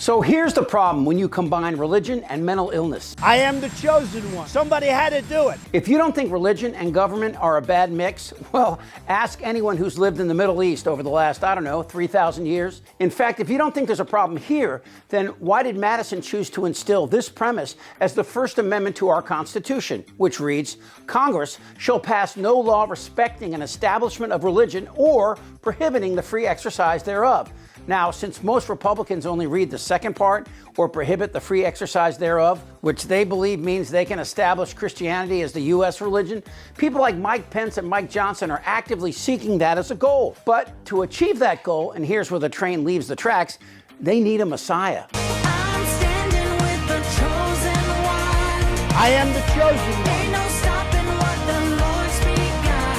So here's the problem when you combine religion and mental illness. I am the chosen one. Somebody had to do it. If you don't think religion and government are a bad mix, well, ask anyone who's lived in the Middle East over the last, 3,000 years. In fact, if you don't think there's a problem here, then why did Madison choose to instill this premise as the First Amendment to our Constitution, which reads, Congress shall pass no law respecting an establishment of religion or prohibiting the free exercise thereof. Now, since most Republicans only read the second part, or prohibit the free exercise thereof, which they believe means they can establish Christianity as the U.S. religion, people like Mike Pence and Mike Johnson are actively seeking that as a goal. But to achieve that goal, and here's where the train leaves the tracks, they need a Messiah. I'm standing with the chosen one. I am the chosen one. Ain't no stopping what the Lord's begun.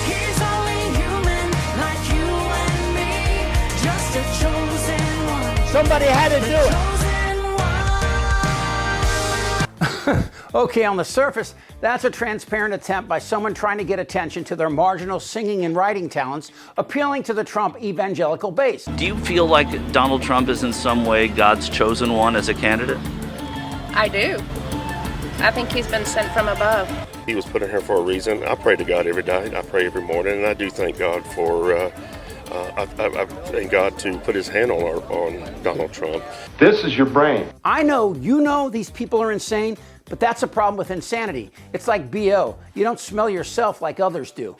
He's only human like you and me, just a chosen one. Somebody had to do it. Okay, on the surface, that's a transparent attempt by someone trying to get attention to their marginal singing and writing talents, appealing to the Trump evangelical base. Do you feel like Donald Trump is in some way God's chosen one as a candidate? I do. I think he's been sent from above. He was put in here for a reason. I pray to God every day. I pray every morning, and I do thank God for I thank God to put his hand on Donald Trump. This is your brain. I know you know these people are insane, but that's a problem with insanity. It's like BO. You don't smell yourself like others do.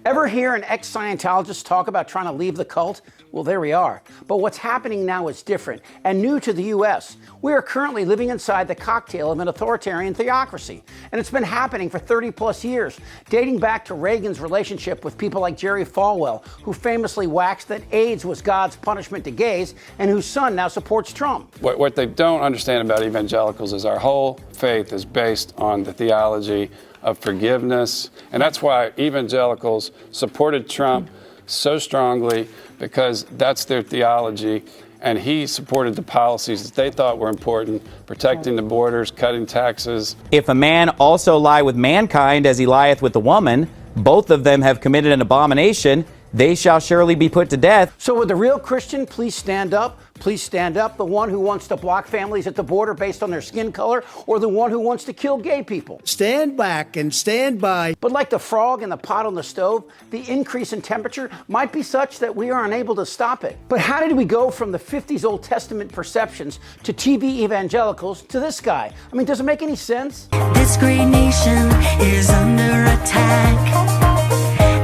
Ever hear an ex-Scientologist talk about trying to leave the cult? Well, there we are. But what's happening now is different and new to the U.S. We are currently living inside the cocktail of an authoritarian theocracy. And it's been happening for 30 plus years, dating back to Reagan's relationship with people like Jerry Falwell, who famously waxed that AIDS was God's punishment to gays and whose son now supports Trump. What they don't understand about evangelicals is our whole faith is based on the theology of forgiveness. And that's why evangelicals supported Trump so strongly, because that's their theology. And he supported the policies that they thought were important, protecting the borders, cutting taxes. If a man also lie with mankind as he lieth with the woman, both of them have committed an abomination, they shall surely be put to death. So would the real Christian please stand up? Please stand up. The one who wants to block families at the border based on their skin color, or the one who wants to kill gay people? Stand back and stand by. But like the frog in the pot on the stove, the increase in temperature might be such that we are unable to stop it. But how did we go from the 50s Old Testament perceptions to TV evangelicals to this guy? I mean, does it make any sense? This great nation is under attack,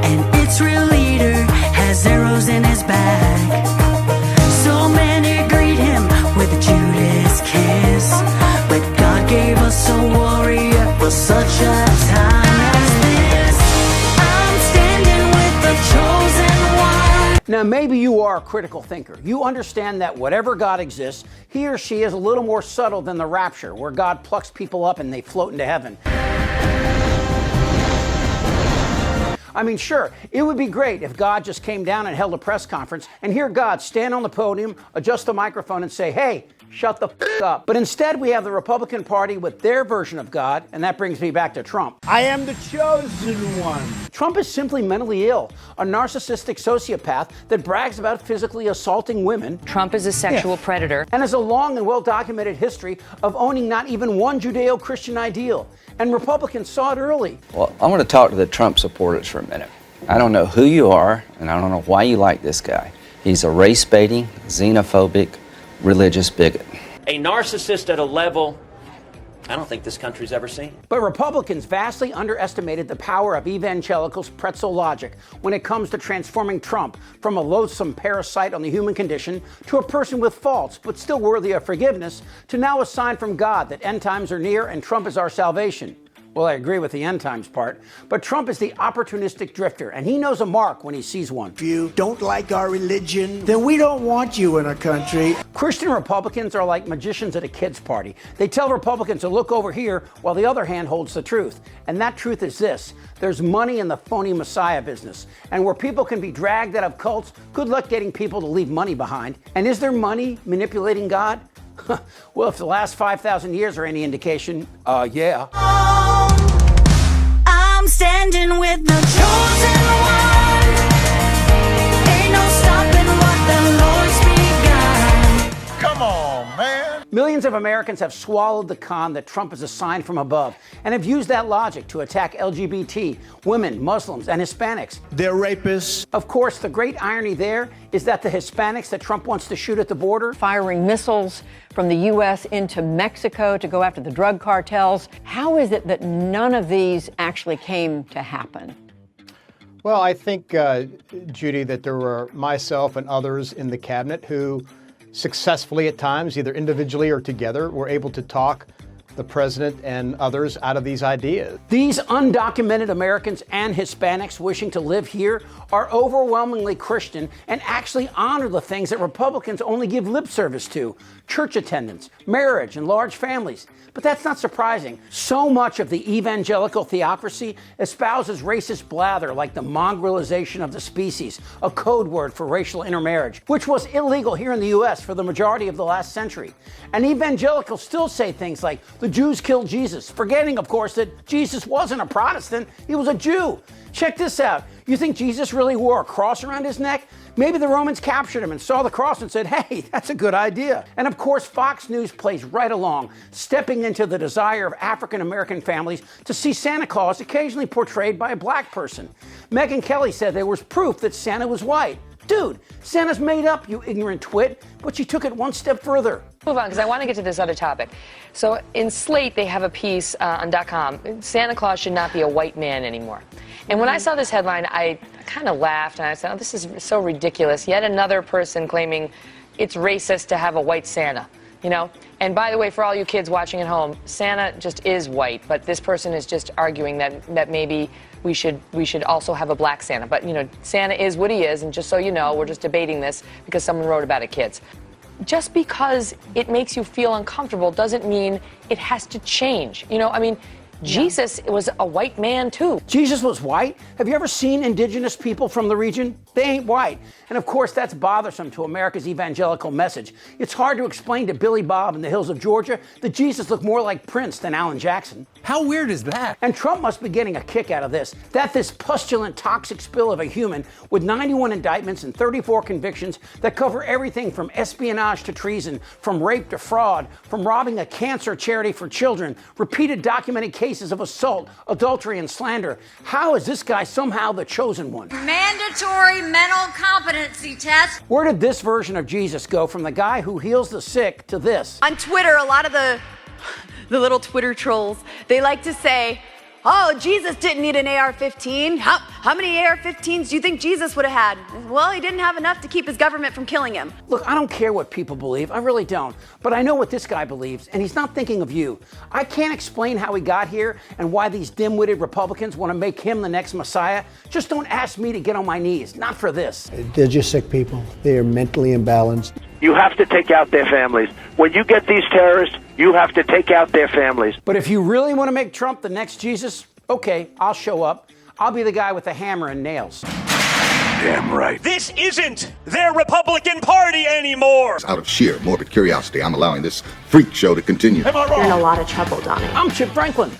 and its real leader has arrows in his back. So many greet him with a Judas kiss, but God gave us a warrior for such a time as this. I'm standing with the chosen one. Now, maybe you are a critical thinker. You understand that whatever God exists, he or she is a little more subtle than the rapture, where God plucks people up and they float into heaven. I mean, sure, it would be great if God just came down and held a press conference and hear God stand on the podium, adjust the microphone and say, hey, shut the f*** up. But instead, we have the Republican Party with their version of God, and that brings me back to Trump. I am the chosen one. Trump is simply mentally ill, a narcissistic sociopath that brags about physically assaulting women. Trump is a sexual predator. And has a long and well-documented history of owning not even one Judeo-Christian ideal. And Republicans saw it early. Well, I want to talk to the Trump supporters for a minute. I don't know who you are, and I don't know why you like this guy. He's a race-baiting, xenophobic, religious bigot. A narcissist at a level I don't think this country's ever seen. But Republicans vastly underestimated the power of evangelicals' pretzel logic when it comes to transforming Trump from a loathsome parasite on the human condition to a person with faults but still worthy of forgiveness, to now a sign from God that end times are near and Trump is our salvation. Well, I agree with the end times part, but Trump is the opportunistic drifter, and he knows a mark when he sees one. If you don't like our religion, then we don't want you in our country. Christian Republicans are like magicians at a kid's party. They tell Republicans to look over here while the other hand holds the truth. And that truth is this: there's money in the phony Messiah business. And where people can be dragged out of cults, good luck getting people to leave money behind. And is there money manipulating God? Well, if the last 5,000 years are any indication, yeah. I'm standing with the chosen one. Ain't no stopping what the Lord's begun. Millions of Americans have swallowed the con that Trump is a sign from above and have used that logic to attack LGBT, women, Muslims, and Hispanics. They're rapists. Of course, the great irony there is that the Hispanics that Trump wants to shoot at the border, Firing missiles from the U.S. into Mexico to go after the drug cartels. How is it that none of these actually came to happen? Well, I think, Judy, that there were myself and others in the cabinet who successfully at times, either individually or together, were able to talk the president and others out of these ideas. These undocumented Americans and Hispanics wishing to live here are overwhelmingly Christian and actually honor the things that Republicans only give lip service to: church attendance, marriage, and large families. But that's not surprising. So much of the evangelical theocracy espouses racist blather like the mongrelization of the species, a code word for racial intermarriage, which was illegal here in the U.S. for the majority of the last century. And evangelicals still say things like, the Jews killed Jesus, forgetting, of course, that Jesus wasn't a Protestant, he was a Jew. Check this out. You think Jesus really wore a cross around his neck? Maybe the Romans captured him and saw the cross and said, hey, that's a good idea. And of course, Fox News plays right along, stepping into the desire of African-American families to see Santa Claus occasionally portrayed by a black person. Megyn Kelly said there was proof that Santa was white. Dude, Santa's made up, you ignorant twit, but she took it one step further. Move on, because I want to get to this other topic. So in Slate, they have a piece on .com. Santa Claus should not be a white man anymore. And when I saw this headline, I kind of laughed, and I said, oh, this is so ridiculous. Yet another person claiming it's racist to have a white Santa, you know? And by the way, for all you kids watching at home, Santa just is white, but this person is just arguing that maybe we should also have a black Santa. But, you know, Santa is what he is, and just so you know, we're just debating this because someone wrote about it, kids. Just because it makes you feel uncomfortable doesn't mean it has to change. You know, I mean, Jesus was a white man, too. Jesus was white? Have you ever seen indigenous people from the region? They ain't white. And of course, that's bothersome to America's evangelical message. It's hard to explain to Billy Bob in the hills of Georgia that Jesus looked more like Prince than Alan Jackson. How weird is that? And Trump must be getting a kick out of this. That this pustulant, toxic spill of a human with 91 indictments and 34 convictions that cover everything from espionage to treason, from rape to fraud, from robbing a cancer charity for children, repeated documented cases of assault, adultery, and slander. How is this guy somehow the chosen one? Mandatory mental competency test. Where did this version of Jesus go from the guy who heals the sick to this? On Twitter, a lot of the little Twitter trolls, they like to say, oh, Jesus didn't need an AR-15. How many AR-15s do you think Jesus would have had? Well, he didn't have enough to keep his government from killing him. Look, I don't care what people believe. I really don't. But I know what this guy believes, and he's not thinking of you. I can't explain how he got here and why these dim-witted Republicans want to make him the next Messiah. Just don't ask me to get on my knees. Not for this. They're just sick people. They are mentally imbalanced. You have to take out their families. When you get these terrorists, you have to take out their families. But if you really want to make Trump the next Jesus, okay, I'll show up. I'll be the guy with the hammer and nails. Damn right. This isn't their Republican Party anymore. Out of sheer morbid curiosity, I'm allowing this freak show to continue. Am I wrong? You're in a lot of trouble, Donnie. I'm Chip Franklin.